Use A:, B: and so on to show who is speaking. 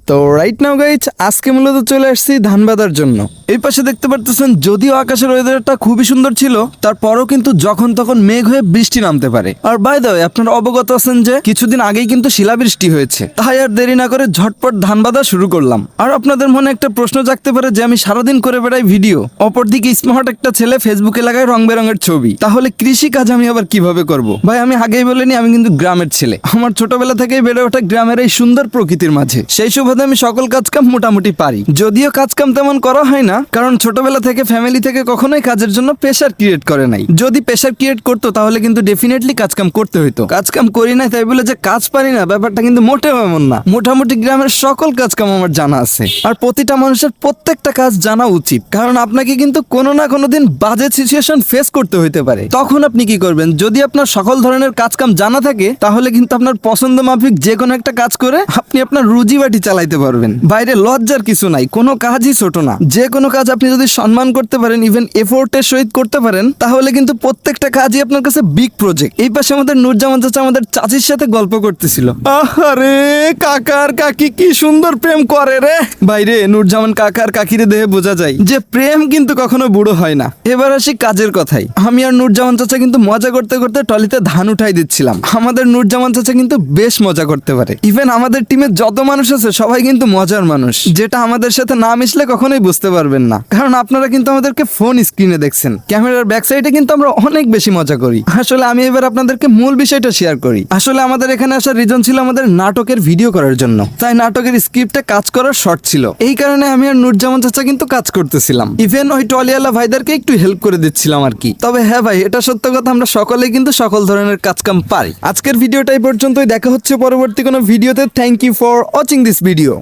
A: তো right now guys আজকে মূলত চলে আসছি ধান বাঁধার জন্য। এই পাশে দেখতে পারতেছেন যদিও আকাশের ওয়েদারটা খুবই সুন্দর ছিল, তারপরও কিন্তু যখন তখন মেঘ হয়ে বৃষ্টি নামতে পারে। আর বাই দ্য ওয়ে আপনারা অবগত আছেন যে কিছুদিন আগেই কিন্তু শিলাবৃষ্টি হয়েছে, তাই আর দেরি না করে ঝটপট ধান বাঁধা শুরু করলাম। আর আপনাদের মনে একটা প্রশ্ন জাগতে পারে যে আমি সারাদিন করে বেড়াই ভিডিও, অপরদিকে স্মার্ট একটা ছেলে ফেসবুকে লাগায় রং বেরঙের ছবি, তাহলে কৃষি কাজ আমি আবার কিভাবে করব? ভাই আমি আগেই বলিনি আমি কিন্তু গ্রামের ছেলে, আমার ছোটবেলা থেকেই বেড়ে ওঠা গ্রামের এই সুন্দর প্রকৃতির মাঝে। সেই সুবাদে আমি সকল কাজকাম মোটামুটি পারি, যদিও কাজকাম তেমন করা হয় না, কারণ ছোটবেলা থেকে ফ্যামিলি থেকে কখনোই কাজের জন্য প্রেশার ক্রিয়েট করে নাই। যদি প্রেশার ক্রিয়েট করতো তাহলে কিন্তু ডেফিনেটলি কাজকাম করতে হইতো। কাজকাম করি না তাই বলে যে কাজ পারি না, ব্যাপারটা কিন্তু মোটেও এমন না। মোটামুটি গ্রামের সকল কাজকাম আমার জানা আছে, আর প্রতিটা মানুষের প্রত্যেকটা কাজ জানা উচিত, কারণ আপনাকে কিন্তু কোনো না কোনো দিন বাজে সিচুয়েশন ফেস করতে হইতে পারে। তখন আপনি কি করবেন? যদি আপনার সকল ধরনের কাজকাম জানা থাকে তাহলে কিন্তু আপনার পছন্দ মাফিক যে কোনো একটা কাজ করে আপনি আপনার রুজি বাটি চালাইতে পারবেন। বাইরে লজ্জার কিছু নাই, কোনো কাজই ছোট না। যে কোনো কাজ আপনি যদি সম্মান করতে পারেন, ইভেন এফোর্টের সহিত করতে পারেন, তাহলে কিন্তু প্রত্যেকটা কাজই আপনার কাছে বিগ প্রজেক্ট। এই পাশে আমাদের নূরজামান চাচা আমাদের চাচির সাথে গল্প করতেছিল। আরে কাকার কাকি কি সুন্দর প্রেম করে রে। বাইরে নূরজামান কাকার কাকিরে দেখে বোঝা যায় যে প্রেম কিন্তু কখনো বুড়ো হয় না। এবার আসি কাজের কথাই। আমি আর নূরজামান চাচা কিন্তু মজা করতে করতে টলিতে ধান উঠাই দিচ্ছিলাম। আমাদের নূরজামান চাচা কিন্তু বেশ মজা করতে পারে। ইভেন আমাদের টিমে যত মানুষ আছে সবাই কিন্তু মজার মানুষ, যেটা আমাদের সাথে না মিশলে কখনোই বুঝতে পারবেন না। কারণ আপনারা কিন্তু আমাদেরকে ফোন স্ক্রিনে দেখছেন, ক্যামেরার ব্যাক সাইডে কিন্তু আমরা অনেক বেশি মজা করি। আসলে আমি এবার আপনাদেরকে মূল বিষয়টা শেয়ার করি। আসলে আমাদের এখানে আসার রিজন ছিল আমাদের নাটকের ভিডিও করার জন্য, তাই নাটকের স্ক্রিপ্টে কাজ করার শর্ট ছিল। এই কারণে আমি আর নূরজামান চাচা কিন্তু কাজ করতেছিলাম। ইভেন ওই টলিওয়ালা ভাইদেরকে একটু হেল্প করে দিচ্ছিলাম আর কি। তবে হ্যাঁ ভাই, এটা সত্য কথা, আমরা সকলেই কিন্তু সকল ধরনের কাজকাম পারি। আজকের ভিডিওটা এই পর্যন্তই, দেখা হচ্ছে পরবর্তী কোনো ভিডিওতে। Thank you for watching this video.